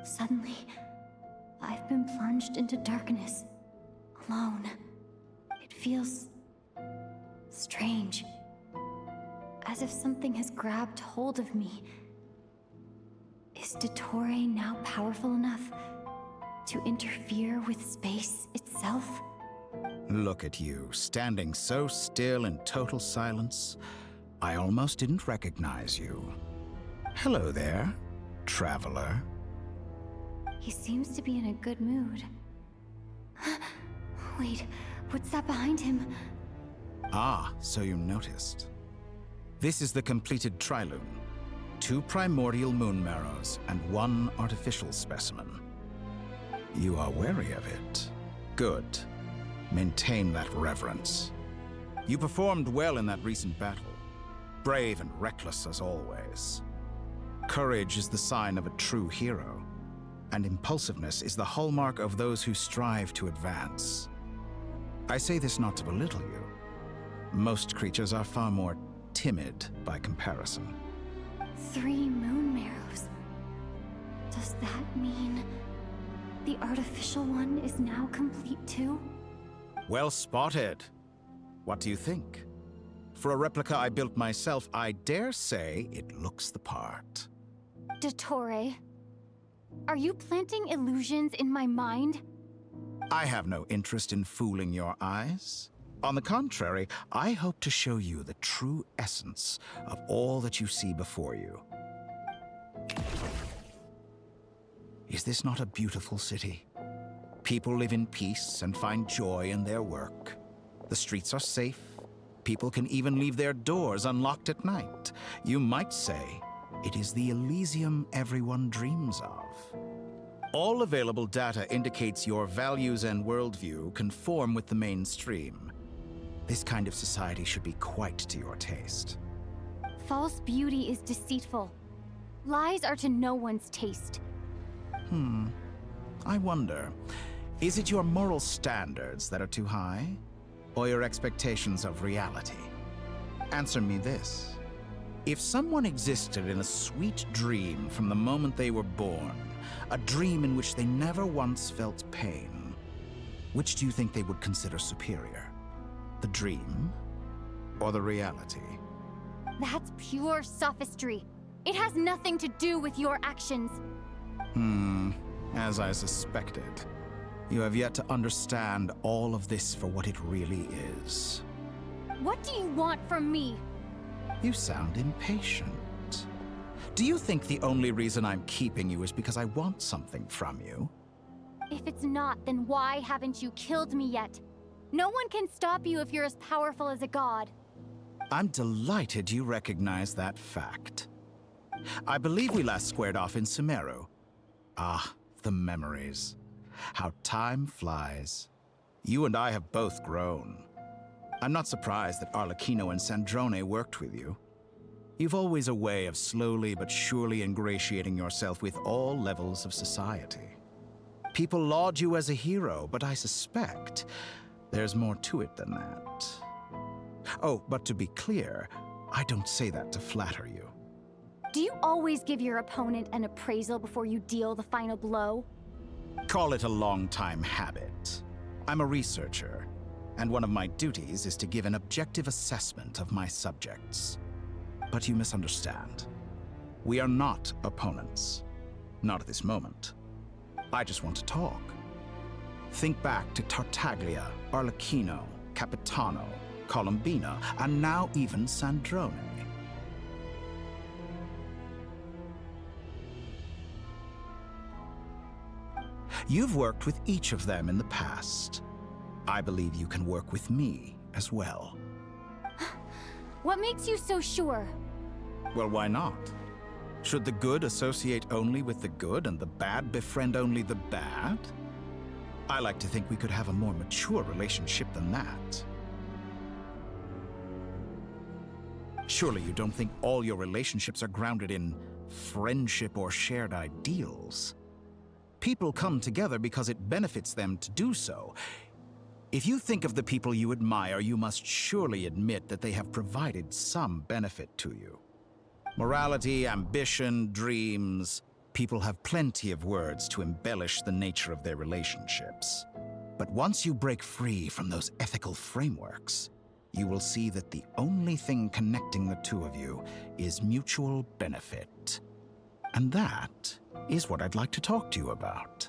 Suddenly, I've been plunged into darkness, alone. It feels strange, as if something has grabbed hold of me. Is Dottore now powerful enough to interfere with space itself? Look at you, standing so still in total silence. I almost didn't recognize you. Hello there, traveler. He seems to be in a good mood. Wait, what's that behind him? Ah, so you noticed. This is the completed trilune. 2 primordial moon marrows and 1 artificial specimen. You are wary of it. Good. Maintain that reverence. You performed well in that recent battle. Brave and reckless as always. Courage is the sign of a true hero, and impulsiveness is the hallmark of those who strive to advance. I say this not to belittle you. Most creatures are far more timid by comparison. 3 moon marrows. Does that mean the artificial one is now complete too? Well spotted. What do you think? For a replica I built myself, I dare say it looks the part. Dottore, are you planting illusions in my mind? I have no interest in fooling your eyes. On the contrary, I hope to show you the true essence of all that you see before you. Is this not a beautiful city? People live in peace and find joy in their work. The streets are safe. People can even leave their doors unlocked at night. You might say it is the Elysium everyone dreams of. All available data indicates your values and worldview conform with the mainstream. This kind of society should be quite to your taste. False beauty is deceitful. Lies are to no one's taste. I wonder, is it your moral standards that are too high? Or your expectations of reality? Answer me this. If someone existed in a sweet dream from the moment they were born, a dream in which they never once felt pain, which do you think they would consider superior? The dream or the reality? That's pure sophistry. It has nothing to do with your actions. As I suspected. You have yet to understand all of this for what it really is. What do you want from me? You sound impatient. Do you think the only reason I'm keeping you is because I want something from you? If it's not, then why haven't you killed me yet? No one can stop you if you're as powerful as a god. I'm delighted you recognize that fact. I believe we last squared off in Sumeru. Ah, the memories. How time flies. You and I have both grown. I'm not surprised that Arlecchino and Sandrone worked with you. You've always a way of slowly but surely ingratiating yourself with all levels of society. People laud you as a hero, but I suspect there's more to it than that. Oh, but to be clear, I don't say that to flatter you. Do you always give your opponent an appraisal before you deal the final blow? Call it a long-time habit. I'm a researcher, and one of my duties is to give an objective assessment of my subjects. But you misunderstand. We are not opponents. Not at this moment. I just want to talk. Think back to Tartaglia, Arlecchino, Capitano, Colombina, and now even Sandrone. You've worked with each of them in the past. I believe you can work with me as well. What makes you so sure? Well, why not? Should the good associate only with the good and the bad befriend only the bad? I like to think we could have a more mature relationship than that. Surely you don't think all your relationships are grounded in friendship or shared ideals. People come together because it benefits them to do so. If you think of the people you admire, you must surely admit that they have provided some benefit to you. Morality, ambition, dreams, People have plenty of words to embellish the nature of their relationships. But once you break free from those ethical frameworks, you will see that the only thing connecting the two of you is mutual benefit. And that is what I'd like to talk to you about.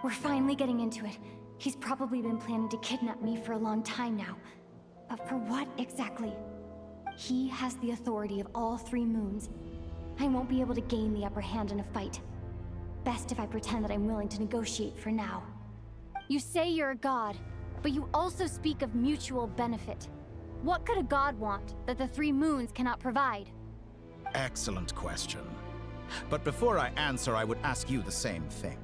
We're finally getting into it. He's probably been planning to kidnap me for a long time now. But for what exactly? He has the authority of all three moons. I won't be able to gain the upper hand in a fight. Best if I pretend that I'm willing to negotiate for now. You say you're a god, but you also speak of mutual benefit. What could a god want that the three moons cannot provide? Excellent question. But before I answer, I would ask you the same thing.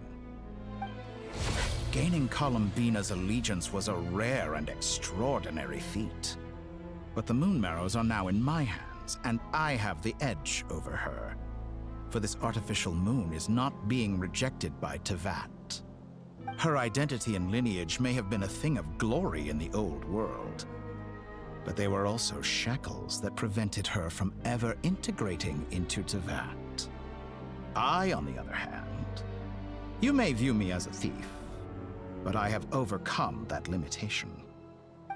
Gaining Columbina's allegiance was a rare and extraordinary feat. But the Moon Marrows are now in my hands, and I have the edge over her. For this artificial moon is not being rejected by Teyvat. Her identity and lineage may have been a thing of glory in the old world, but they were also shackles that prevented her from ever integrating into Teyvat. I, on the other hand, you may view me as a thief, but I have overcome that limitation.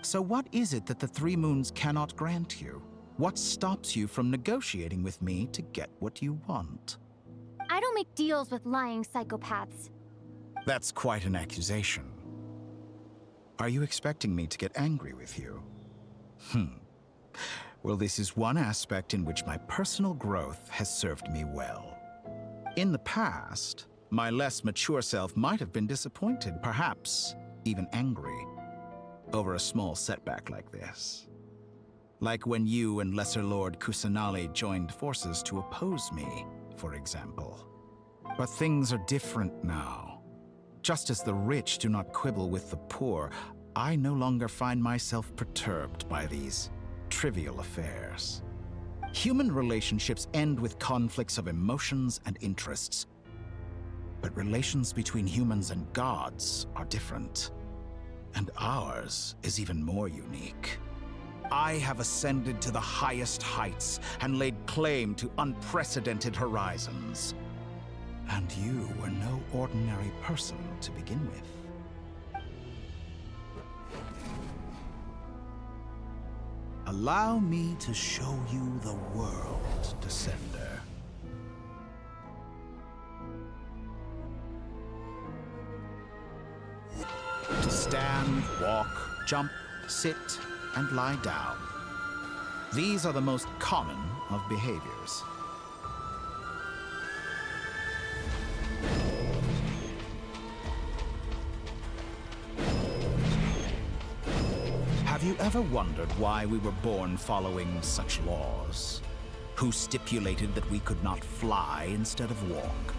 So what is it that the three moons cannot grant you? What stops you from negotiating with me to get what you want? I don't make deals with lying psychopaths. That's quite an accusation. Are you expecting me to get angry with you? Well, this is one aspect in which my personal growth has served me well. In the past, my less mature self might have been disappointed, perhaps even angry, over a small setback like this. Like when you and Lesser Lord Kusanali joined forces to oppose me, for example. But things are different now. Just as the rich do not quibble with the poor, I no longer find myself perturbed by these trivial affairs. Human relationships end with conflicts of emotions and interests. But relations between humans and gods are different. And ours is even more unique. I have ascended to the highest heights and laid claim to unprecedented horizons. And you were no ordinary person to begin with. Allow me to show you the world, Descender. To stand, walk, jump, sit, and lie down. These are the most common of behaviors. Have you ever wondered why we were born following such laws? Who stipulated that we could not fly instead of walk?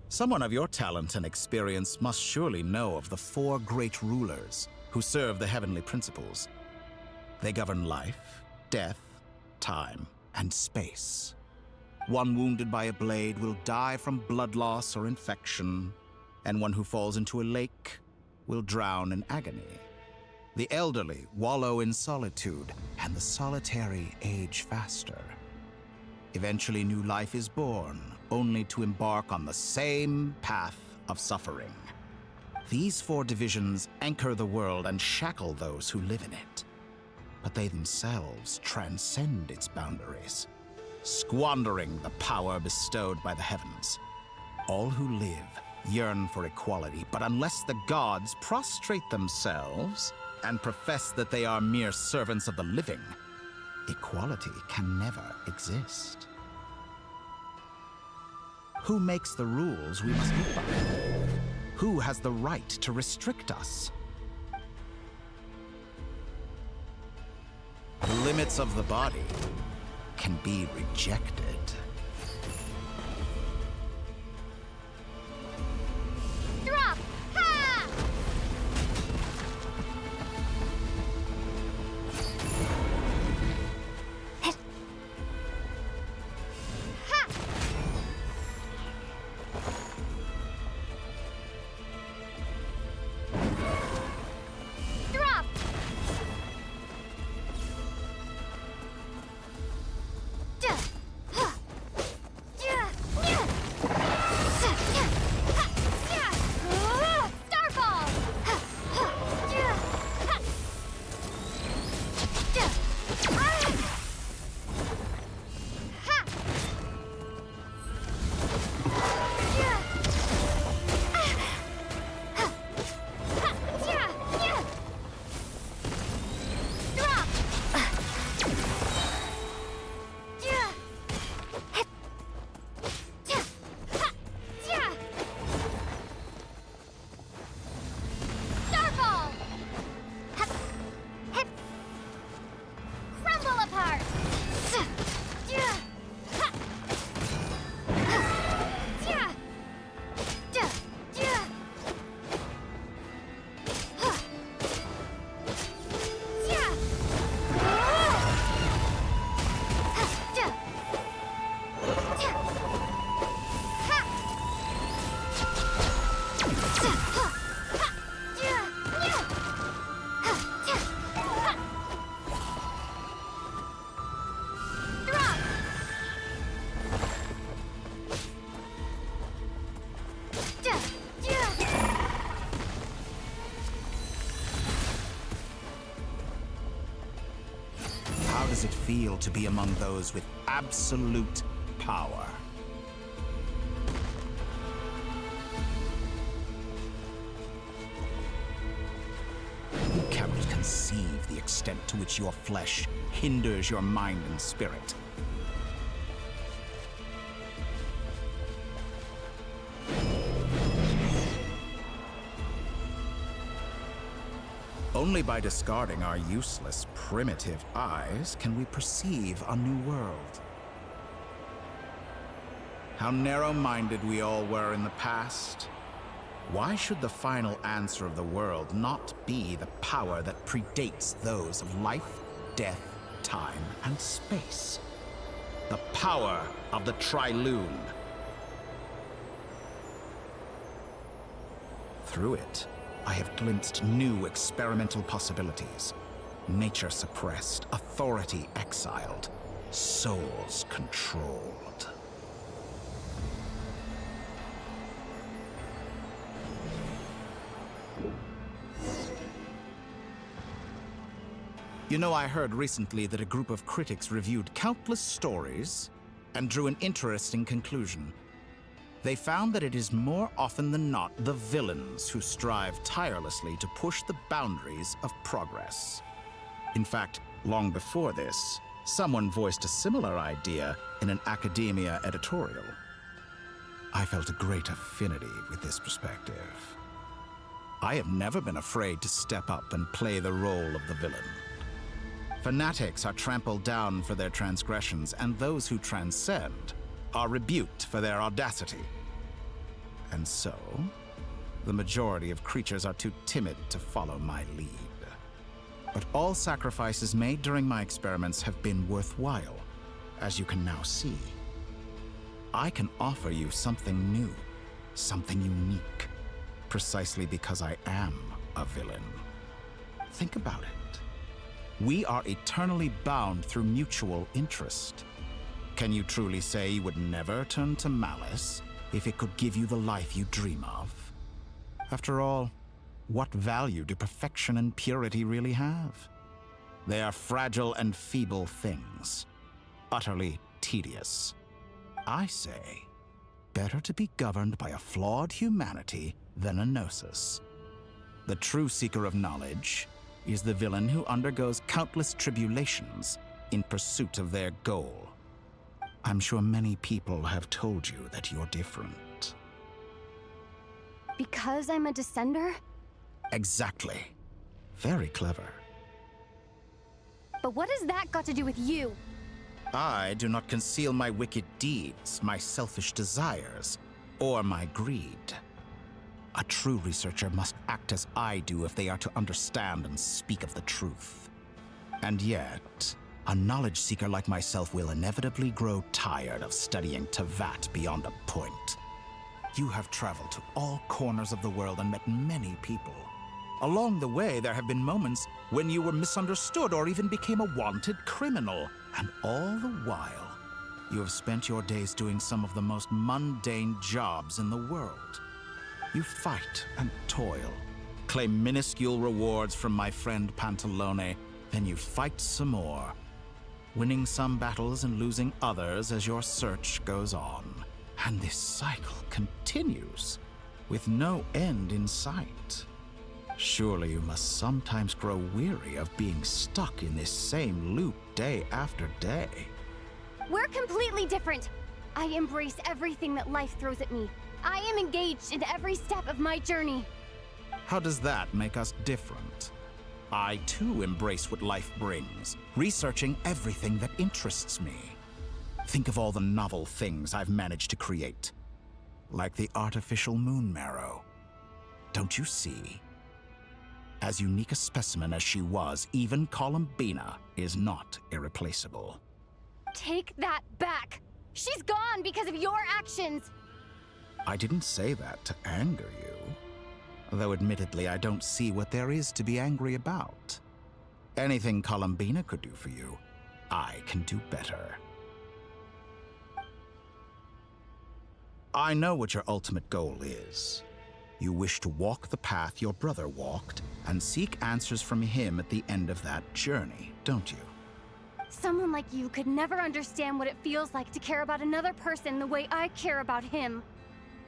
Someone of your talent and experience must surely know of the four great rulers who serve the heavenly principles. They govern life, death, time, and space. One wounded by a blade will die from blood loss or infection, and one who falls into a lake will drown in agony. The elderly wallow in solitude, and the solitary age faster. Eventually, new life is born, only to embark on the same path of suffering. These four divisions anchor the world and shackle those who live in it. But they themselves transcend its boundaries, squandering the power bestowed by the heavens. All who live yearn for equality, but unless the gods prostrate themselves and profess that they are mere servants of the living, equality can never exist. Who makes the rules we must live by? Who has the right to restrict us? The limits of the body can be rejected. Drop! Ha! Hit. Ha! Drop! Duh. Ha! Yeah! Yeah! Yeah! Ha! Yeah! Starfall! Ha! Ha! Yeah! Ha! Yeah! Ah! Ha! Yeah! Ah! Ha! Ha! Yeah! Yeah! Drop! Yeah! Hit! Yeah! Ha! Yeah! Starfall! Hup! Hip! Crumble apart! Yeah! Ha! Ha! Yeah! Yeah! Yeah! Ha! Yeah! Ha! Yeah! Yeah! Ha! Yeah! Yeah! Ha! Yeah! Ha! Drop! Yeah! Yeah! How does it feel to be among those with absolute power? You cannot conceive the extent to which your flesh hinders your mind and spirit. Only by discarding our useless, primitive eyes can we perceive a new world. How narrow-minded we all were in the past. Why should the final answer of the world not be the power that predates those of life, death, time, and space? The power of the Triloon. Through it, I have glimpsed new experimental possibilities. Nature suppressed, authority exiled, souls controlled. You know, I heard recently that a group of critics reviewed countless stories and drew an interesting conclusion. They found that it is more often than not the villains who strive tirelessly to push the boundaries of progress. In fact, long before this, someone voiced a similar idea in an academia editorial. I felt a great affinity with this perspective. I have never been afraid to step up and play the role of the villain. Fanatics are trampled down for their transgressions, and those who transcend are rebuked for their audacity. And so, the majority of creatures are too timid to follow my lead. But all sacrifices made during my experiments have been worthwhile, as you can now see. I can offer you something new, something unique, precisely because I am a villain. Think about it. We are eternally bound through mutual interest. Can you truly say you would never turn to malice if it could give you the life you dream of? After all, what value do perfection and purity really have? They are fragile and feeble things, utterly tedious. I say, better to be governed by a flawed humanity than a gnosis. The true seeker of knowledge is the villain who undergoes countless tribulations in pursuit of their goal. I'm sure many people have told you that you're different. Because I'm a descender? Exactly. Very clever. But what has that got to do with you? I do not conceal my wicked deeds, my selfish desires, or my greed. A true researcher must act as I do if they are to understand and speak of the truth. And yet, a knowledge seeker like myself will inevitably grow tired of studying Tevat beyond a point. You have traveled to all corners of the world and met many people. Along the way, there have been moments when you were misunderstood or even became a wanted criminal. And all the while, you have spent your days doing some of the most mundane jobs in the world. You fight and toil, claim minuscule rewards from my friend Pantalone, then you fight some more, winning some battles and losing others as your search goes on. And this cycle continues, with no end in sight. Surely you must sometimes grow weary of being stuck in this same loop day after day. We're completely different. I embrace everything that life throws at me. I am engaged in every step of my journey. How does that make us different? I too embrace what life brings, researching everything that interests me. Think of all the novel things I've managed to create. Like the artificial moon marrow. Don't you see? As unique a specimen as she was, even Columbina is not irreplaceable. Take that back! She's gone because of your actions! I didn't say that to anger you. Though admittedly, I don't see what there is to be angry about. Anything Columbina could do for you, I can do better. I know what your ultimate goal is. You wish to walk the path your brother walked and seek answers from him at the end of that journey, don't you? Someone like you could never understand what it feels like to care about another person the way I care about him.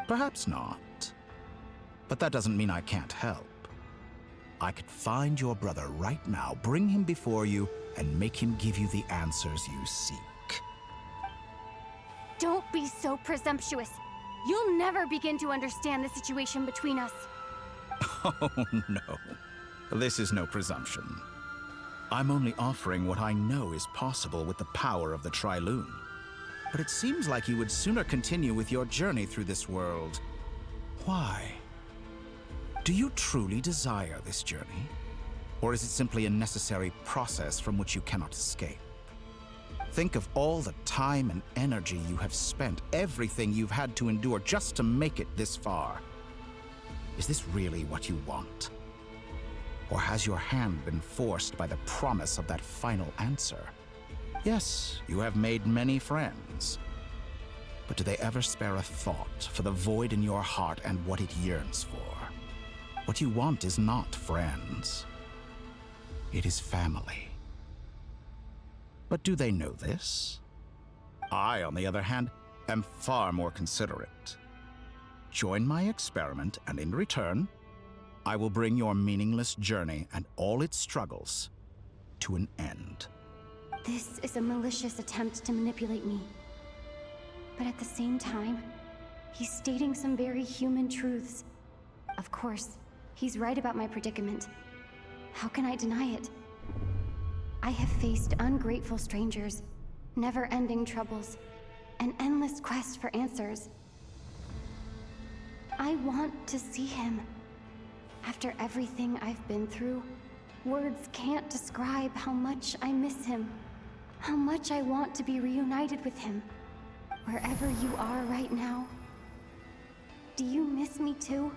Perhaps not. But that doesn't mean I can't help. I could find your brother right now, bring him before you, and make him give you the answers you seek. Don't be so presumptuous. You'll never begin to understand the situation between us. Oh, no. This is no presumption. I'm only offering what I know is possible with the power of the Trilune. But it seems like you would sooner continue with your journey through this world. Why? Do you truly desire this journey? Or is it simply a necessary process from which you cannot escape? Think of all the time and energy you have spent, everything you've had to endure just to make it this far. Is this really what you want? Or has your hand been forced by the promise of that final answer? Yes, you have made many friends. But do they ever spare a thought for the void in your heart and what it yearns for? What you want is not friends. It is family. But do they know this? I, on the other hand, am far more considerate. Join my experiment, and in return, I will bring your meaningless journey and all its struggles to an end. This is a malicious attempt to manipulate me. But at the same time, he's stating some very human truths. Of course, he's right about my predicament. How can I deny it? I have faced ungrateful strangers, never-ending troubles, an endless quest for answers. I want to see him. After everything I've been through, words can't describe how much I miss him, how much I want to be reunited with him. Wherever you are right now, do you miss me too?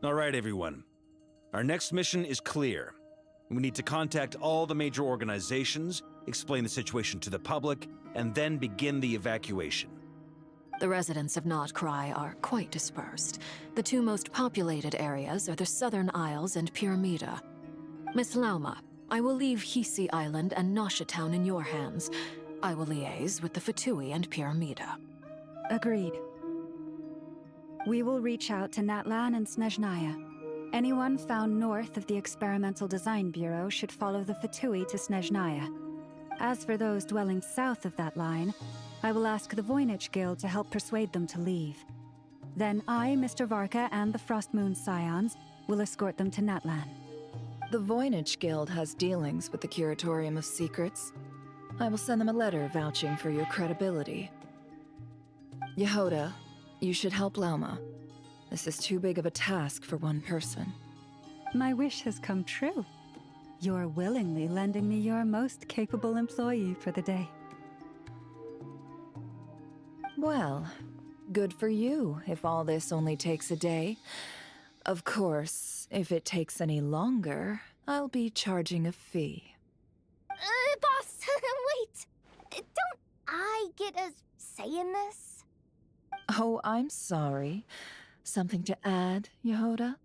All right, everyone. Our next mission is clear. We need to contact all the major organizations, explain the situation to the public, and then begin the evacuation. The residents of Not Krai are quite dispersed. The two most populated areas are the Southern Isles and Pyramida. Miss Lauma, I will leave Hisi Island and Nasha Town in your hands. I will liaise with the Fatui and Pyramida. Agreed. We will reach out to Natlan and Snezhnaya. Anyone found north of the Experimental Design Bureau should follow the Fatui to Snezhnaya. As for those dwelling south of that line, I will ask the Voynich Guild to help persuade them to leave. Then I, Mr. Varka, and the Frostmoon Scions will escort them to Natlan. The Voynich Guild has dealings with the Curatorium of Secrets. I will send them a letter vouching for your credibility. Yehoda, you should help Lauma. This is too big of a task for one person. My wish has come true. You're willingly lending me your most capable employee for the day. Well, good for you if all this only takes a day. Of course, if it takes any longer, I'll be charging a fee. Boss, wait! Don't I get a say in this? Oh, I'm sorry. Something to add, Yehoda?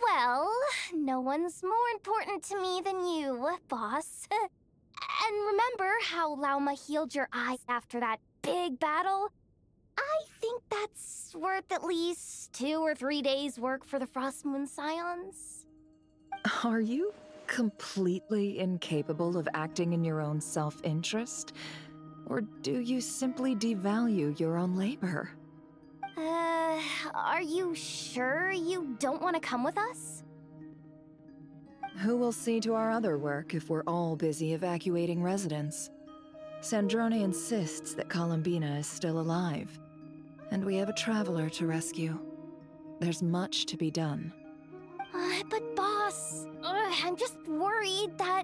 Well, no one's more important to me than you, boss. And remember how Lauma healed your eyes after that big battle? I think that's worth at least 2 or 3 days' work for the Frostmoon Scions. Are you completely incapable of acting in your own self-interest? Or do you simply devalue your own labor? Are you sure you don't want to come with us? Who will see to our other work if we're all busy evacuating residents? Sandrone insists that Columbina is still alive, and we have a traveler to rescue. There's much to be done. But boss, I'm just worried that...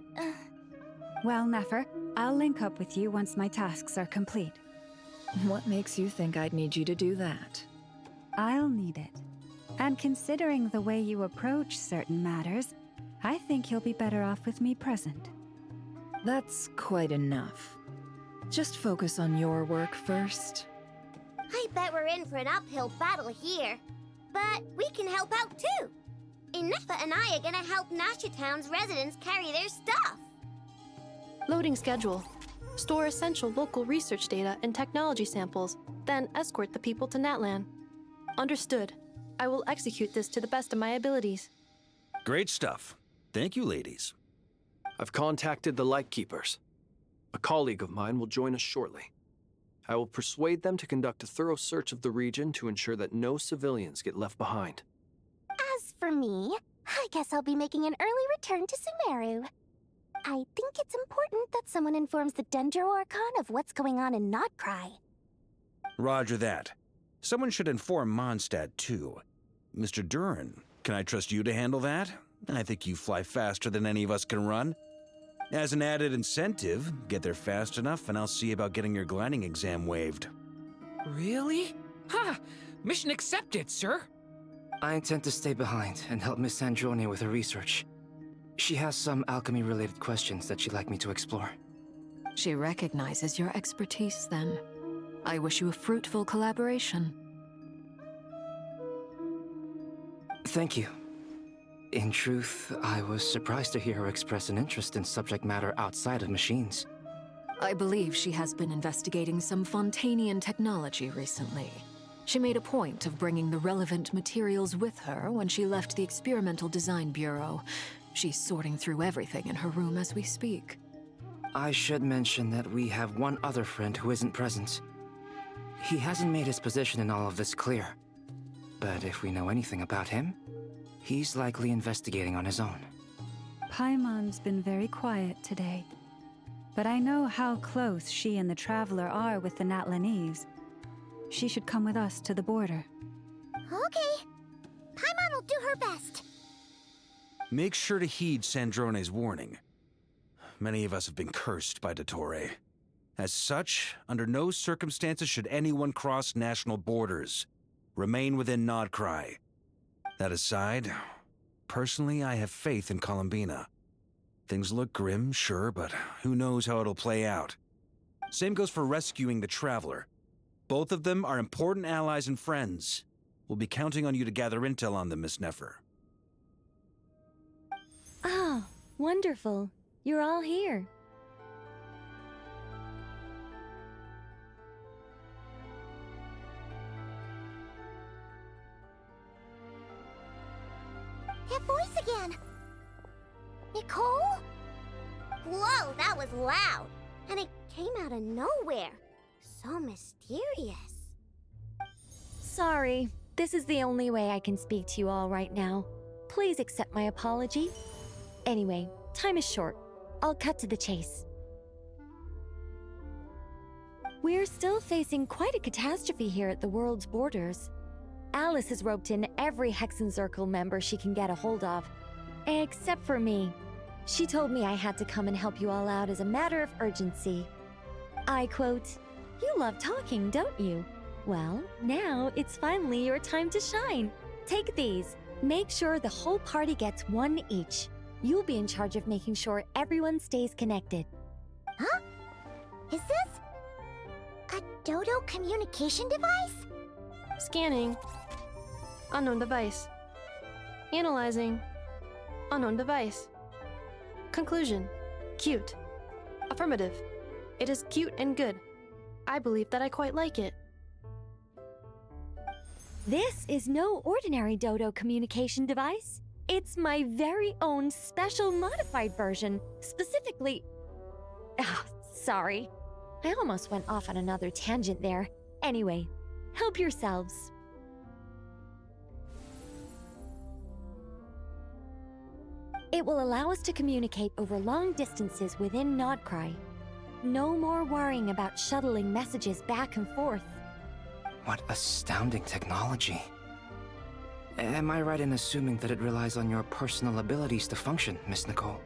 Well, Nefer, I'll link up with you once my tasks are complete. What makes you think I'd need you to do that? I'll need it. And considering the way you approach certain matters, I think you'll be better off with me present. That's quite enough. Just focus on your work first. I bet we're in for an uphill battle here. But we can help out too. Inefa and I are gonna help Nasha Town's residents carry their stuff. Loading schedule. Store essential local research data and technology samples, then escort the people to Natlan. Understood. I will execute this to the best of my abilities. Great stuff. Thank you, ladies. I've contacted the Lightkeepers. A colleague of mine will join us shortly. I will persuade them to conduct a thorough search of the region to ensure that no civilians get left behind. As for me, I guess I'll be making an early return to Sumeru. I think it's important that someone informs the Dendro Archon of what's going on in Krai. Roger that. Someone should inform Mondstadt, too. Mr. Duran, can I trust you to handle that? I think you fly faster than any of us can run. As an added incentive, get there fast enough and I'll see about getting your gliding exam waived. Really? Ha! Mission accepted, sir. I intend to stay behind and help Miss Sandrone with her research. She has some alchemy-related questions that she'd like me to explore. She recognizes your expertise then. I wish you a fruitful collaboration. Thank you. In truth, I was surprised to hear her express an interest in subject matter outside of machines. I believe she has been investigating some Fontanian technology recently. She made a point of bringing the relevant materials with her when she left the Experimental Design Bureau. She's sorting through everything in her room as we speak. I should mention that we have one other friend who isn't present. He hasn't made his position in all of this clear. But if we know anything about him, he's likely investigating on his own. Paimon's been very quiet today. But I know how close she and the Traveler are with the Natlanese. She should come with us to the border. Okay. Paimon will do her best. Make sure to heed Sandrone's warning. Many of us have been cursed by Dottore. As such, under no circumstances should anyone cross national borders. Remain within Krai. That aside, personally I have faith in Columbina. Things look grim, sure, but who knows how it'll play out. Same goes for rescuing the Traveler. Both of them are important allies and friends. We'll be counting on you to gather intel on them, Miss Nefer. Oh, wonderful. You're all here. again. Nicole? Whoa, that was loud. And it came out of nowhere. So mysterious. Sorry, this is the only way I can speak to you all right now. Please accept my apology. Anyway, time is short. I'll cut to the chase. We're still facing quite a catastrophe here at the world's borders. Alice has roped in every Hexencircle member she can get a hold of. Except for me. She told me I had to come and help you all out as a matter of urgency. I quote, "You love talking, don't you? Well, now it's finally your time to shine. Take these. Make sure the whole party gets one each. You'll be in charge of making sure everyone stays connected." Huh? Is this a Dodo communication device? Scanning. Unknown device. Analyzing. Unknown device. Conclusion. Cute. Affirmative. It is cute and good. I believe that I quite like it. This is no ordinary Dodo communication device. It's my very own special modified version, specifically... sorry. I almost went off on another tangent there. Anyway, help yourselves. It will allow us to communicate over long distances within Nodcry. No more worrying about shuttling messages back and forth. What astounding technology. Am I right in assuming that it relies on your personal abilities to function, Miss Nicole?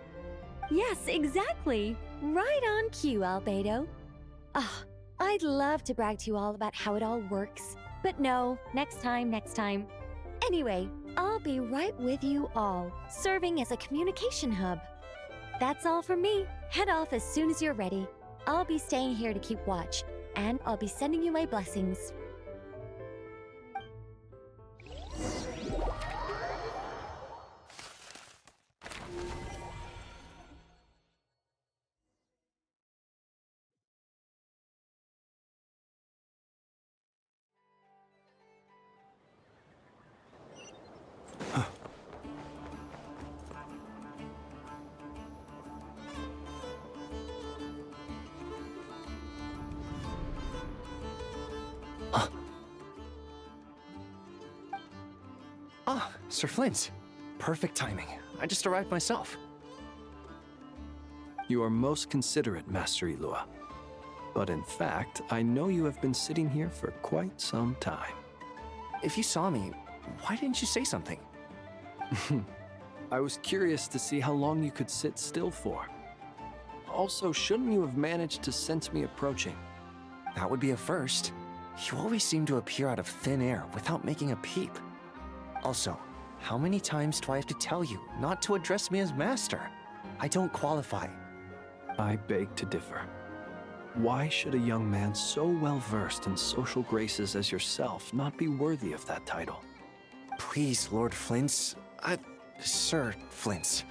Yes, exactly. Right on cue, Albedo. I'd love to brag to you all about how it all works. But no, next time. Anyway, I'll be right with you all, serving as a communication hub. That's all from me. Head off as soon as you're ready. I'll be staying here to keep watch, and I'll be sending you my blessings. Sir Flint. Perfect timing. I just arrived myself. You are most considerate, Master Ilua. But in fact, I know you have been sitting here for quite some time. If you saw me, why didn't you say something? I was curious to see how long you could sit still for. Also, shouldn't you have managed to sense me approaching? That would be a first. You always seem to appear out of thin air without making a peep. Also, how many times do I have to tell you not to address me as master? I don't qualify. I beg to differ. Why should a young man so well versed in social graces as yourself not be worthy of that title? Please, Lord Flint's... Sir Flint's.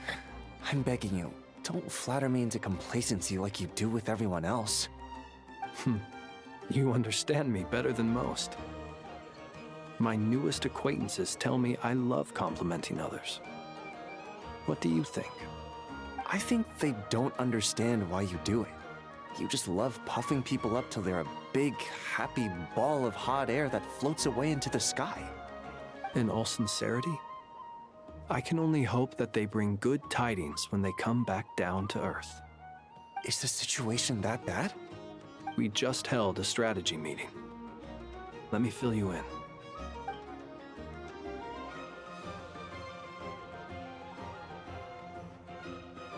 I'm begging you, don't flatter me into complacency like you do with everyone else. You understand me better than most. My newest acquaintances tell me I love complimenting others. What do you think? I think they don't understand why you do it. You just love puffing people up till they're a big, happy ball of hot air that floats away into the sky. In all sincerity, I can only hope that they bring good tidings when they come back down to Earth. Is the situation that bad? We just held a strategy meeting. Let me fill you in.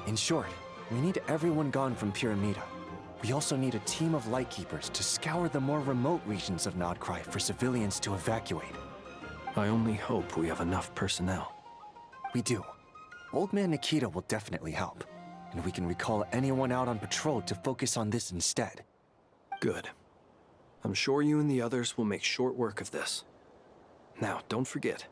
In short, we need everyone gone from Pyramida. We also need a team of Lightkeepers to scour the more remote regions of Nodcry for civilians to evacuate. I only hope we have enough personnel. We do. Old Man Nikita will definitely help, and we can recall anyone out on patrol to focus on this instead. Good. I'm sure you and the others will make short work of this. Now, don't forget,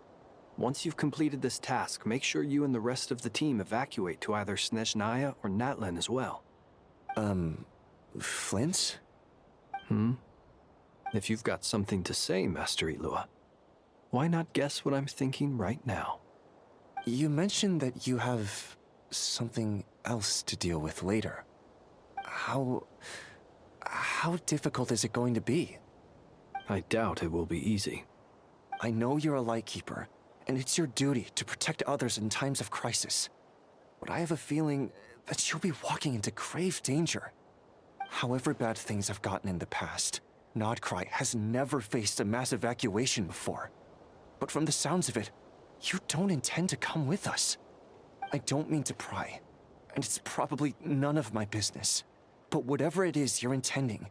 once you've completed this task, make sure you and the rest of the team evacuate to either Snezhnaya or Natlan as well. Flint? If you've got something to say, Master Ilua, why not guess what I'm thinking right now? You mentioned that you have something else to deal with later. How difficult is it going to be? I doubt it will be easy. I know you're a Lightkeeper, and it's your duty to protect others in times of crisis. But I have a feeling that you'll be walking into grave danger. However bad things have gotten in the past, Krai has never faced a mass evacuation before. But from the sounds of it, you don't intend to come with us. I don't mean to pry, and it's probably none of my business. But whatever it is you're intending,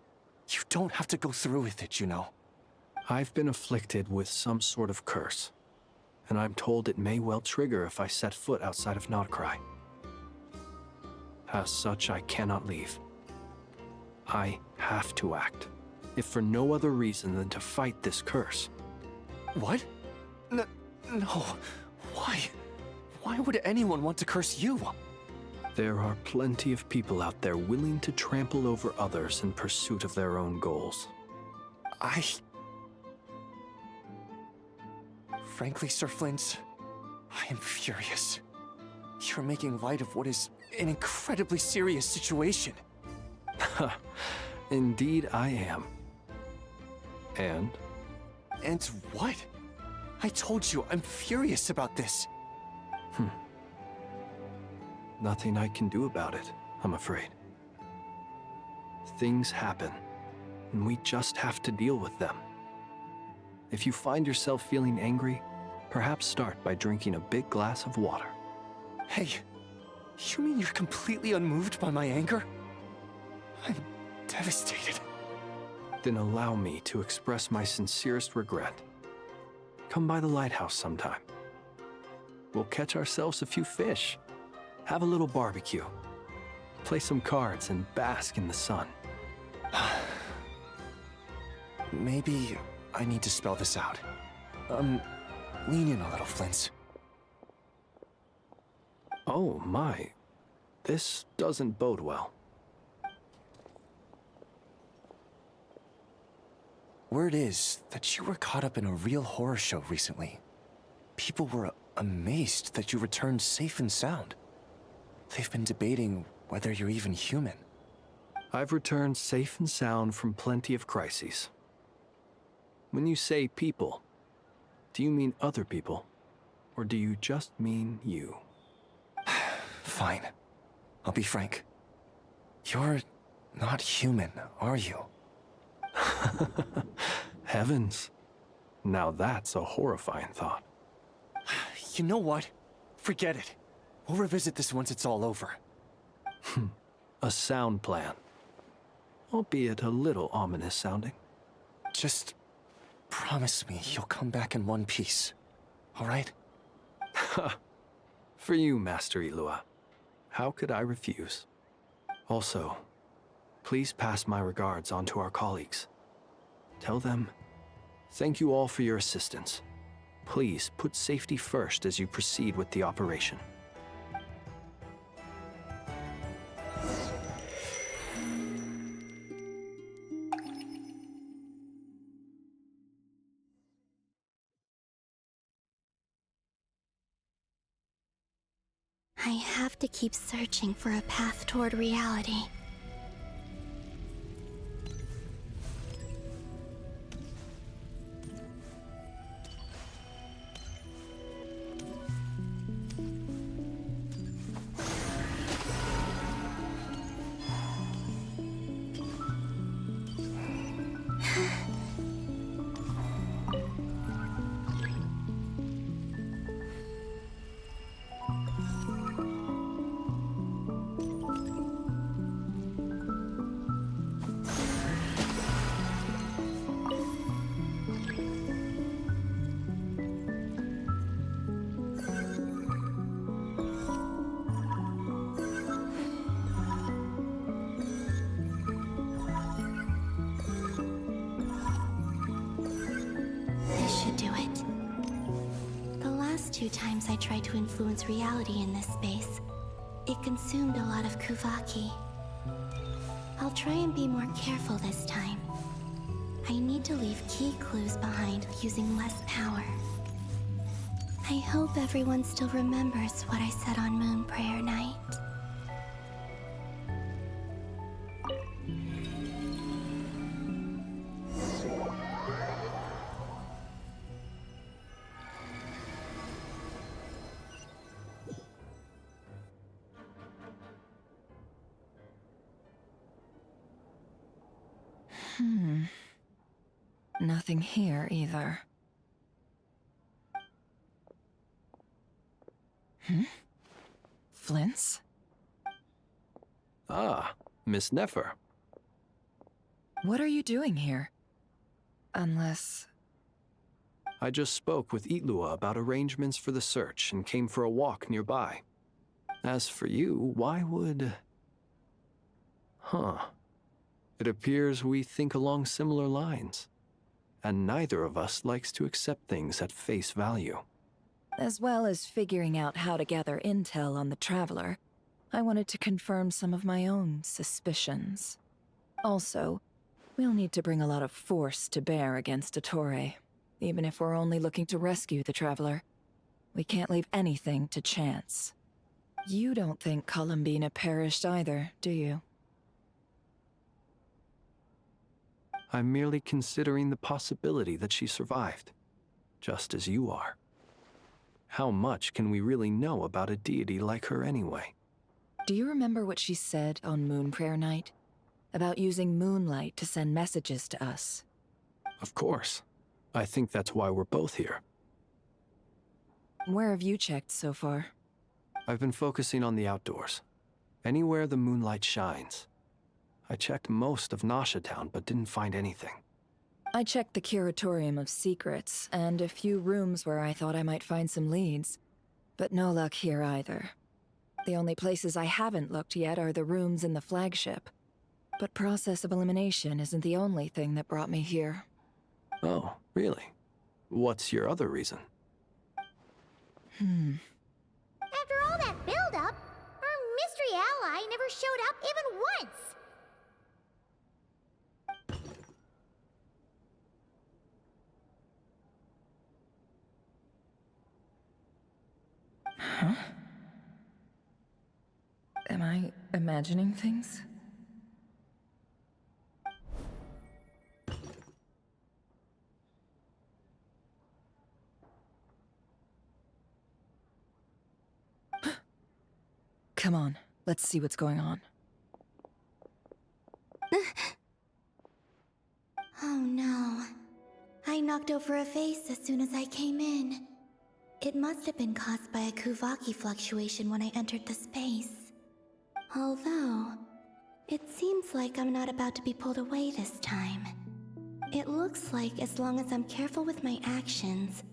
you don't have to go through with it, you know. I've been afflicted with some sort of curse, and I'm told it may well trigger if I set foot outside of Krai. As such, I cannot leave. I have to act, if for no other reason than to fight this curse. What? No. Why? Why would anyone want to curse you? There are plenty of people out there willing to trample over others in pursuit of their own goals. Frankly, Sir Flint, I am furious. You're making light of what is an incredibly serious situation. Indeed I am. And? And what? I told you, I'm furious about this. Nothing I can do about it, I'm afraid. Things happen, and we just have to deal with them. If you find yourself feeling angry, perhaps start by drinking a big glass of water. Hey, you mean you're completely unmoved by my anger? I'm devastated. Then allow me to express my sincerest regret. Come by the lighthouse sometime. We'll catch ourselves a few fish, have a little barbecue, play some cards, and bask in the sun. Maybe I need to spell this out. Lean in a little, Flint. Oh my, this doesn't bode well. Word is that you were caught up in a real horror show recently. People were amazed that you returned safe and sound. They've been debating whether you're even human. I've returned safe and sound from plenty of crises. When you say people, do you mean other people? Or do you just mean you? Fine. I'll be frank. You're not human, are you? Heavens. Now that's a horrifying thought. You know what? Forget it. We'll revisit this once it's all over. A sound plan. Albeit a little ominous sounding. Just promise me you'll come back in one piece, all right? For you, Master Ilua. How could I refuse? Also, please pass my regards on to our colleagues. Tell them, thank you all for your assistance. Please put safety first as you proceed with the operation. I have to keep searching for a path toward reality. Should do it. The last 2 times I tried to influence reality in this space, it consumed a lot of Kuvaki. I'll try and be more careful this time. I need to leave key clues behind using less power. I hope everyone still remembers what I said on Moon Prayer Night. Nothing here either. Flints? Ah, Miss Nefer. What are you doing here? Unless... I just spoke with Itlua about arrangements for the search and came for a walk nearby. As for you, why would... Huh. It appears we think along similar lines. And neither of us likes to accept things at face value. As well as figuring out how to gather intel on the Traveler, I wanted to confirm some of my own suspicions. Also, we'll need to bring a lot of force to bear against Ettore, even if we're only looking to rescue the Traveler. We can't leave anything to chance. You don't think Columbina perished either, do you? I'm merely considering the possibility that she survived, just as you are. How much can we really know about a deity like her anyway? Do you remember what she said on Moon Prayer Night? About using moonlight to send messages to us? Of course. I think that's why we're both here. Where have you checked so far? I've been focusing on the outdoors. Anywhere the moonlight shines. I checked most of Nasha Town, but didn't find anything. I checked the Curatorium of Secrets, and a few rooms where I thought I might find some leads. But no luck here either. The only places I haven't looked yet are the rooms in the flagship. But process of elimination isn't the only thing that brought me here. Oh, really? What's your other reason? After all that build-up, our mystery ally never showed up even once! Huh? Am I imagining things? Come on, let's see what's going on. Oh no. I knocked over a vase as soon as I came in. It must have been caused by a Kuvaki fluctuation when I entered the space. Although, it seems like I'm not about to be pulled away this time. It looks like as long as I'm careful with my actions,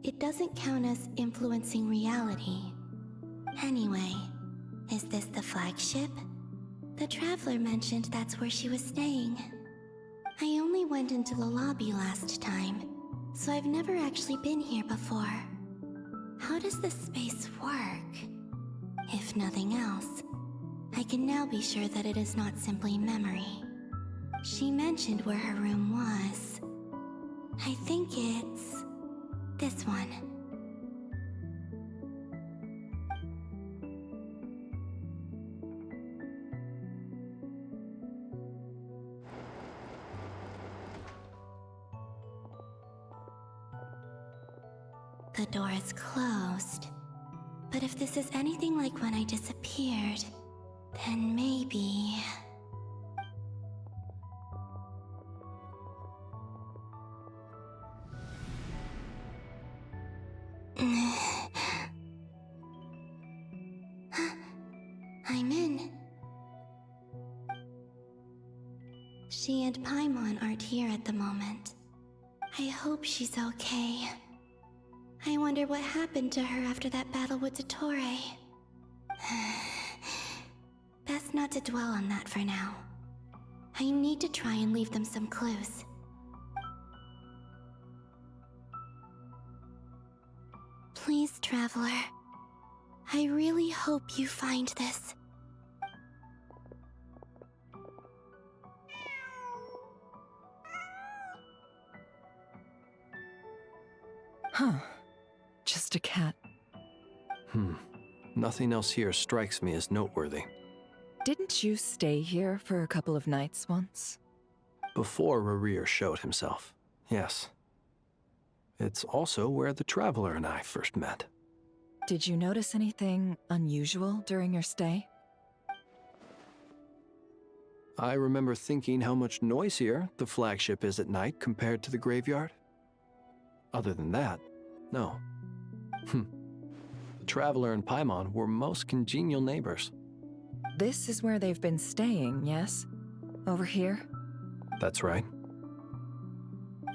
it doesn't count as influencing reality. Anyway, is this the flagship? The Traveler mentioned that's where she was staying. I only went into the lobby last time, so I've never actually been here before. How does this space work? If nothing else, I can now be sure that it is not simply memory. She mentioned where her room was. I think it's this one. The door is closed. But if this is anything like when I disappeared, then maybe... I'm in. She and Paimon aren't here at the moment. I hope she's okay. I wonder what happened to her after that battle with Ettore. Best not to dwell on that for now. I need to try and leave them some clues. Please, Traveler. I really hope you find this. Huh. Just a cat. Nothing else here strikes me as noteworthy. Didn't you stay here for a couple of nights once? Before Rerir showed himself, yes. It's also where the Traveler and I first met. Did you notice anything unusual during your stay? I remember thinking how much noisier the flagship is at night compared to the graveyard. Other than that, no. The Traveler and Paimon were most congenial neighbors. This is where they've been staying, yes? Over here? That's right.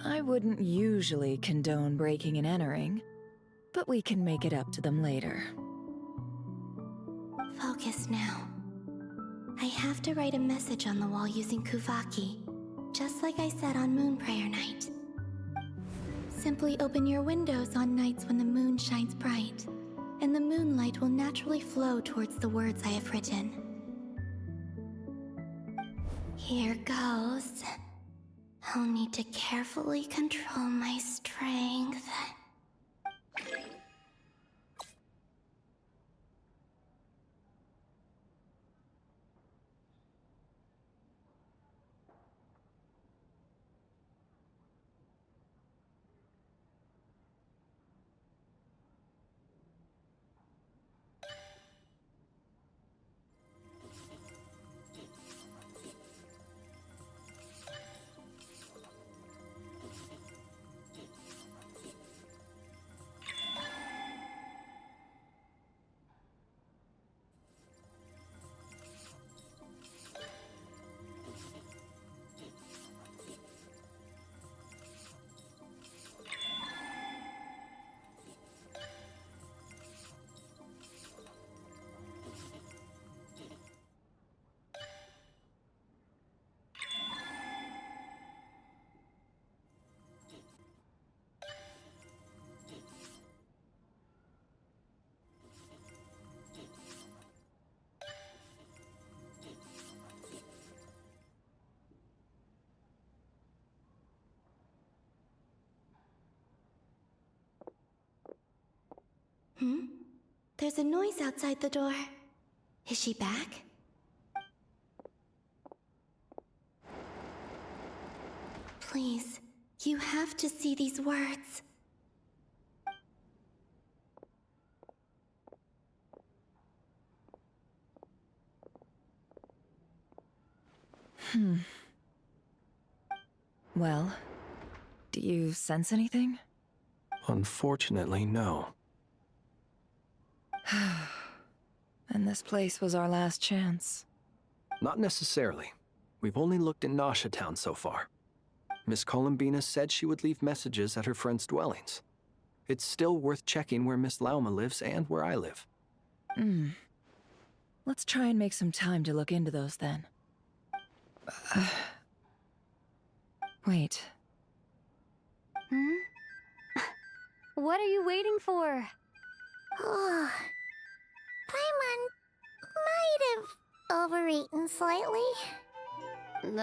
I wouldn't usually condone breaking and entering, but we can make it up to them later. Focus now. I have to write a message on the wall using Kuvaki, just like I said on Moon Prayer Night. Simply open your windows on nights when the moon shines bright, and the moonlight will naturally flow towards the words I have written. Here goes. I'll need to carefully control my strength. There's a noise outside the door. Is she back? Please, you have to see these words. Well, do you sense anything? Unfortunately, no. And this place was our last chance. Not necessarily. We've only looked in Nasha Town so far. Miss Columbina said she would leave messages at her friends' dwellings. It's still worth checking where Miss Lauma lives and where I live. Let's try and make some time to look into those then. Wait. What are you waiting for? Paimon might have overeaten slightly. What's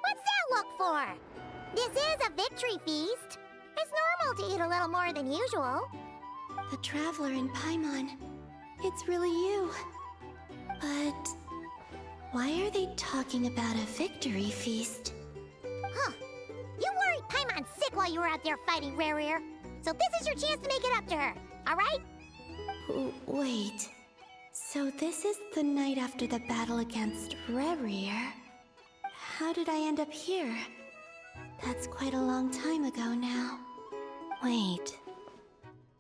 that look for? This is a victory feast. It's normal to eat a little more than usual. The Traveler and Paimon. It's really you. But why are they talking about a victory feast? Huh. You worried Paimon sick while you were out there fighting Rerir. So this is your chance to make it up to her, alright? Wait. So this is the night after the battle against Rerir. How did I end up here? That's quite a long time ago now. Wait.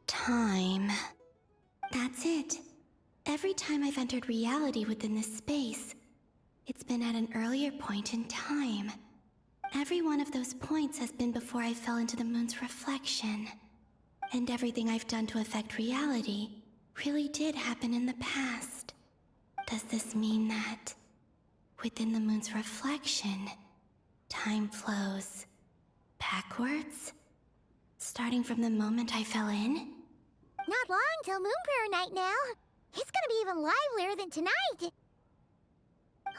Time. That's it. Every time I've entered reality within this space, it's been at an earlier point in time. Every one of those points has been before I fell into the moon's reflection. And everything I've done to affect reality really did happen in the past. Does this mean that within the moon's reflection, time flows backwards? Starting from the moment I fell in? Not long till Moon Prayer Night now. It's gonna be even livelier than tonight.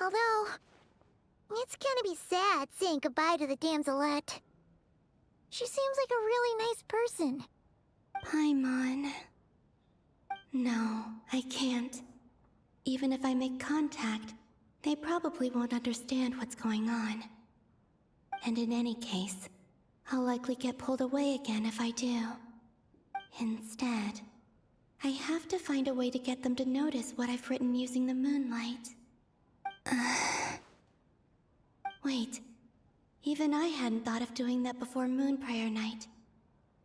Although, it's gonna be sad saying goodbye to the damselette. She seems like a really nice person. Paimon. No, I can't. Even if I make contact, they probably won't understand what's going on. And in any case, I'll likely get pulled away again if I do. Instead, I have to find a way to get them to notice what I've written using the moonlight. Wait, even I hadn't thought of doing that before Moon Prayer Night.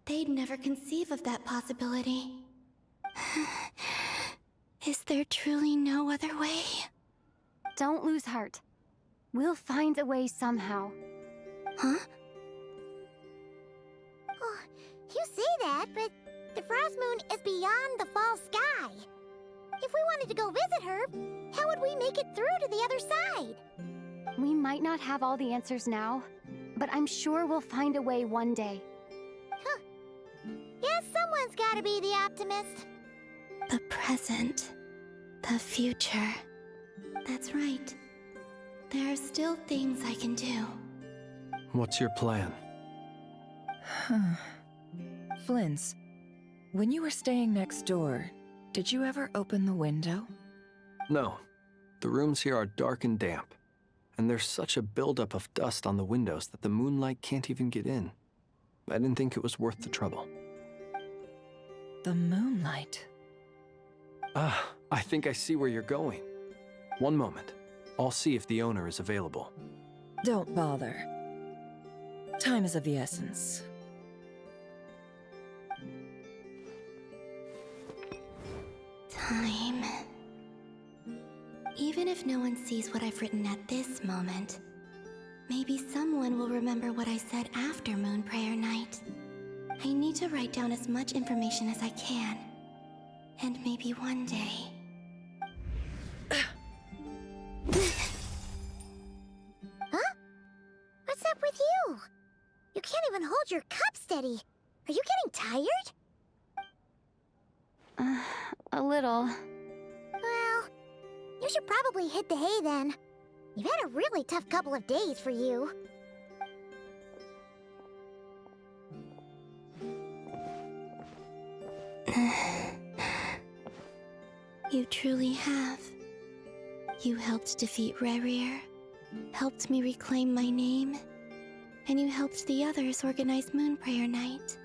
They'd never conceive of that possibility. Is there truly no other way? Don't lose heart. We'll find a way somehow. Huh? Oh, you say that, but the Frost Moon is beyond the fall sky. If we wanted to go visit her, how would we make it through to the other side? We might not have all the answers now, but I'm sure we'll find a way one day. Huh. Guess someone's gotta be the optimist. The present. The future. That's right. There are still things I can do. What's your plan? Flins, when you were staying next door, did you ever open the window? No. The rooms here are dark and damp. And there's such a buildup of dust on the windows that the moonlight can't even get in. I didn't think it was worth the trouble. The moonlight. Ah, I think I see where you're going. One moment. I'll see if the owner is available. Don't bother. Time is of the essence. Time. Even if no one sees what I've written at this moment, maybe someone will remember what I said after Moon Prayer Night. I need to write down as much information as I can. And maybe one day... Huh? What's up with you? You can't even hold your cup steady. Are you getting tired? A little. Well, you should probably hit the hay then. You've had a really tough couple of days for you. You truly have. You helped defeat Rerir, helped me reclaim my name, and you helped the others organize Moon Prayer Night.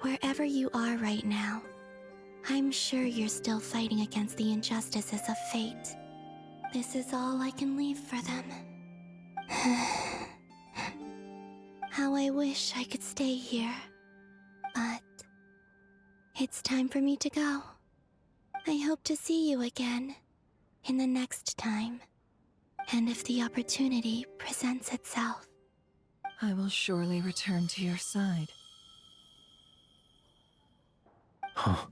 Wherever you are right now, I'm sure you're still fighting against the injustices of fate. This is all I can leave for them. How I wish I could stay here. But it's time for me to go. I hope to see you again in the next time. And if the opportunity presents itself. I will surely return to your side. Huh.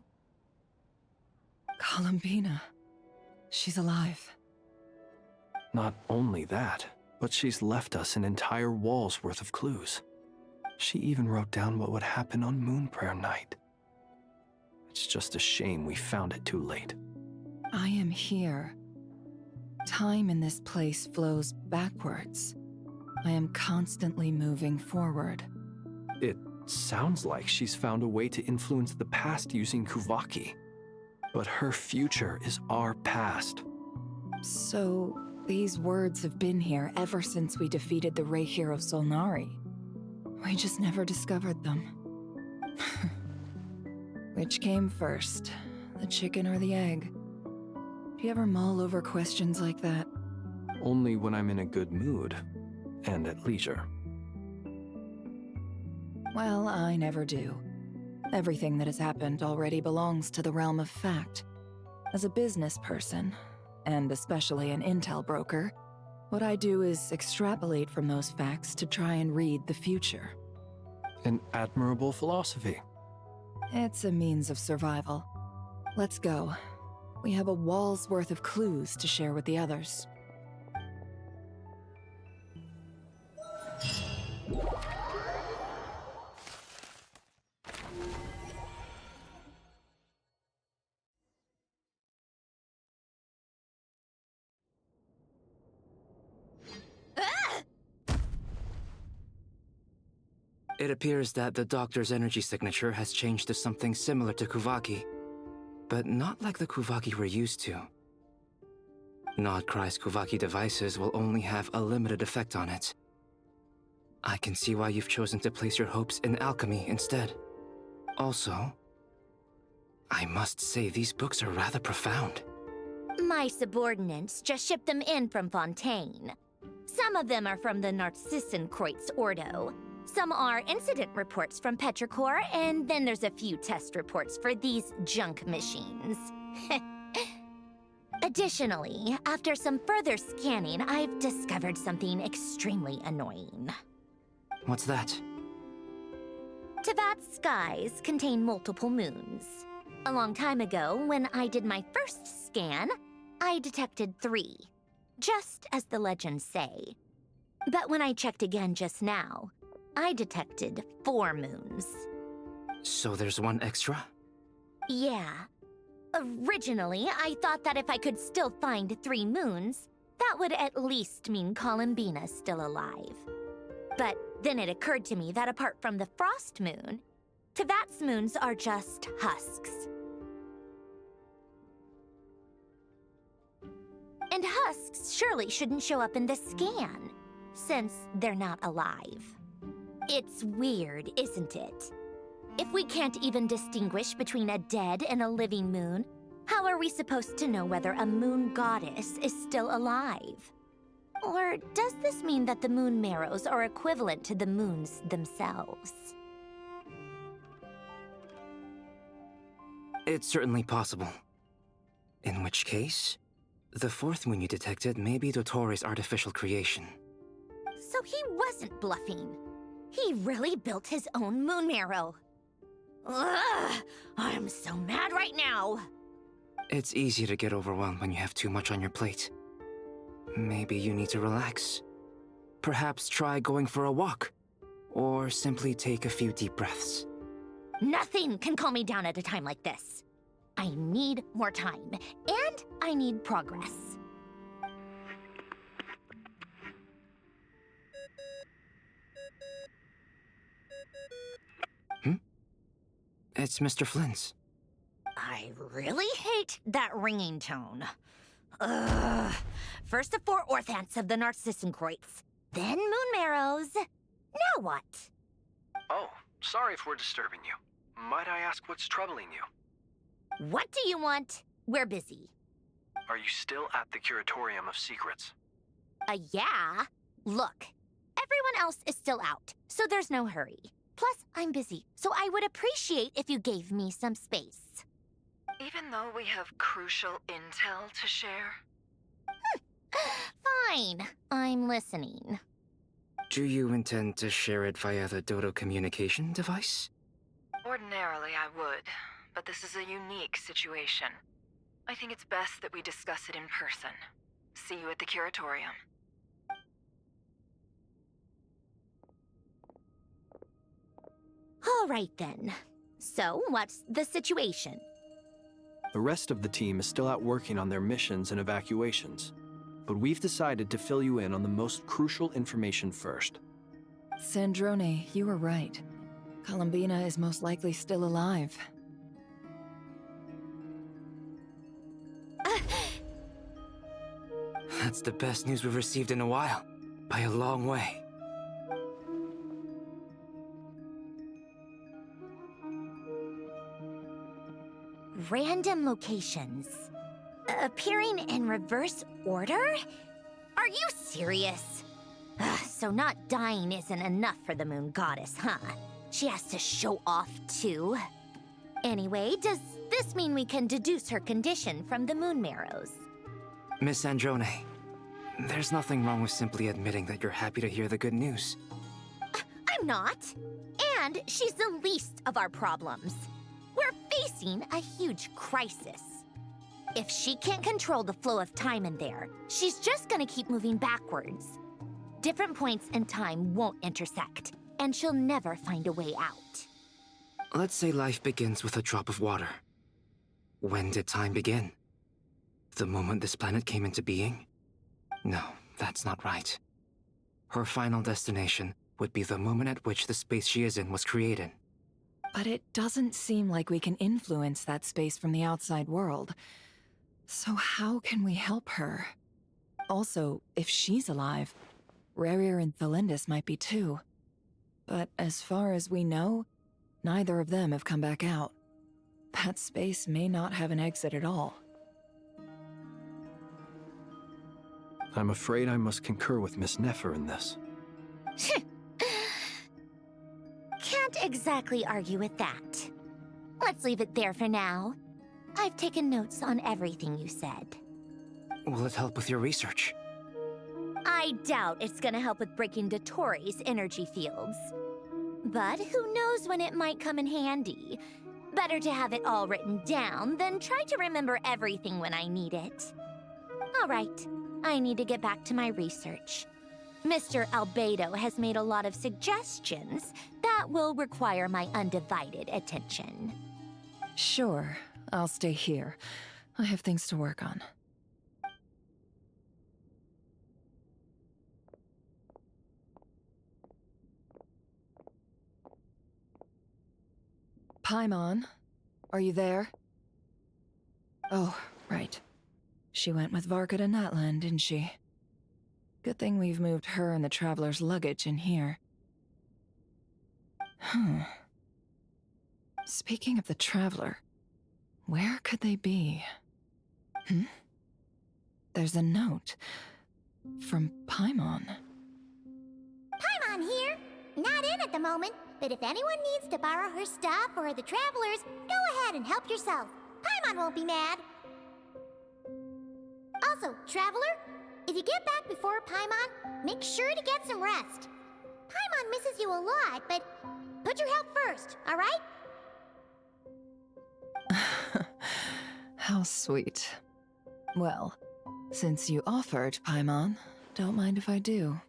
Columbina. She's alive. Not only that, but she's left us an entire wall's worth of clues. She even wrote down what would happen on Moon Prayer Night. It's just a shame we found it too late. I am here. Time in this place flows backwards. I am constantly moving forward. It sounds like she's found a way to influence the past using Kuvaki. But her future is our past. So, these words have been here ever since we defeated the Ray hero Solnari. We just never discovered them. Which came first, the chicken or the egg? Do you ever mull over questions like that? Only when I'm in a good mood, and at leisure. Well, I never do. Everything that has happened already belongs to the realm of fact. As a business person, and especially an intel broker, what I do is extrapolate from those facts to try and read the future. An admirable philosophy. It's a means of survival. Let's go. We have a wall's worth of clues to share with the others. It appears that the doctor's energy signature has changed to something similar to Kuvaki, but not like the Kuvaki we're used to. Nod Krai's Kuvaki devices will only have a limited effect on it. I can see why you've chosen to place your hopes in alchemy instead. Also, I must say these books are rather profound. My subordinates just shipped them in from Fontaine. Some of them are from the Narcissenkreuz Ordo. Some are incident reports from Petrichor, and then there's a few test reports for these junk machines. Additionally, after some further scanning, I've discovered something extremely annoying. What's that? Tevat's skies contain multiple moons. A long time ago, when I did my first scan, I detected 3, just as the legends say. But when I checked again just now, I detected 4 moons. So there's one extra? Yeah. Originally, I thought that if I could still find 3 moons, that would at least mean Columbina's still alive. But then it occurred to me that apart from the Frost Moon, Tevat's moons are just husks. And husks surely shouldn't show up in the scan, since they're not alive. It's weird, isn't it? If we can't even distinguish between a dead and a living moon, how are we supposed to know whether a moon goddess is still alive? Or does this mean that the moon marrows are equivalent to the moons themselves? It's certainly possible. In which case, the 4th moon you detected may be Dottore artificial creation. So he wasn't bluffing. He really built his own moon marrow. Ugh! I'm so mad right now! It's easy to get overwhelmed when you have too much on your plate. Maybe you need to relax. Perhaps try going for a walk. Or simply take a few deep breaths. Nothing can calm me down at a time like this. I need more time, and I need progress. It's Mr. Flynn's. I really hate that ringing tone. Ugh. First the 4 orthants of the Narcissenkreuz, then moon marrows. Now what? Oh, sorry if we're disturbing you. Might I ask what's troubling you? What do you want? We're busy. Are you still at the Curatorium of Secrets? Yeah. Look, everyone else is still out, so there's no hurry. Plus, I'm busy, so I would appreciate if you gave me some space. Even though we have crucial intel to share? Fine. I'm listening. Do you intend to share it via the Dodo communication device? Ordinarily, I would, but this is a unique situation. I think it's best that we discuss it in person. See you at the Curatorium. All right, then. So, what's the situation? The rest of the team is still out working on their missions and evacuations, but we've decided to fill you in on the most crucial information first. Sandrone, you were right. Columbina is most likely still alive. That's the best news we've received in a while. By a long way. Random locations. Appearing in reverse order? Are you serious? So not dying isn't enough for the moon goddess, huh? She has to show off too. Anyway, does this mean we can deduce her condition from the moon marrows? Miss Androne, there's nothing wrong with simply admitting that you're happy to hear the good news. I'm not. And she's the least of our problems. We're facing a huge crisis. If she can't control the flow of time in there, she's just gonna keep moving backwards. Different points in time won't intersect, and she'll never find a way out. Let's say life begins with a drop of water. When did time begin? The moment this planet came into being? No, that's not right. Her final destination would be the moment at which the space she is in was created. But it doesn't seem like we can influence that space from the outside world. So how can we help her? Also, if she's alive, Rerir and Thalindus might be too. But as far as we know, neither of them have come back out. That space may not have an exit at all. I'm afraid I must concur with Miss Nefer in this. Can't exactly argue with that. Let's leave it there for now. I've taken notes on everything you said. Will it help with your research? I doubt it's gonna help with breaking Dotori's energy fields. But who knows when it might come in handy. Better to have it all written down than try to remember everything when I need it. All right, I need to get back to my research. Mr. Albedo has made a lot of suggestions that will require my undivided attention. Sure, I'll stay here. I have things to work on. Paimon, are you there? Oh, right. She went with Varka to Natlan, didn't she? Good thing we've moved her and the Traveler's luggage in here. Speaking of the Traveler, where could they be? There's a note from Paimon. Paimon here. Not in at the moment, but if anyone needs to borrow her stuff or the Travelers, go ahead and help yourself. Paimon won't be mad. Also, Traveler, if you get back before Paimon, make sure to get some rest. Paimon misses you a lot, but put your health first, all right? How sweet. Well, since you offered, Paimon, don't mind if I do.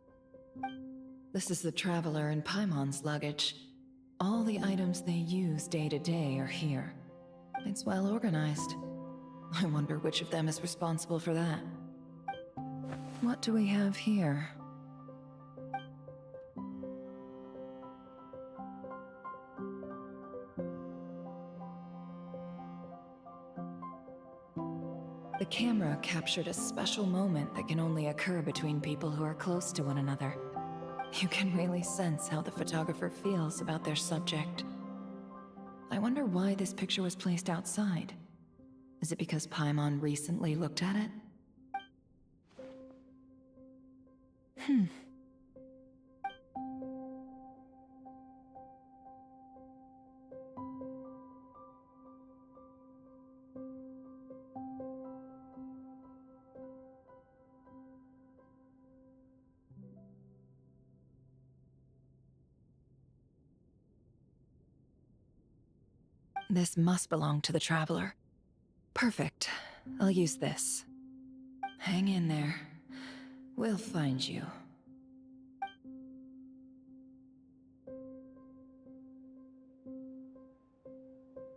This is the Traveler and Paimon's luggage. All the items they use day to day are here. It's well organized. I wonder which of them is responsible for that. What do we have here? The camera captured a special moment that can only occur between people who are close to one another. You can really sense how the photographer feels about their subject. I wonder why this picture was placed outside. Is it because Paimon recently looked at it? This must belong to the Traveler. Perfect. I'll use this. Hang in there. We'll find you.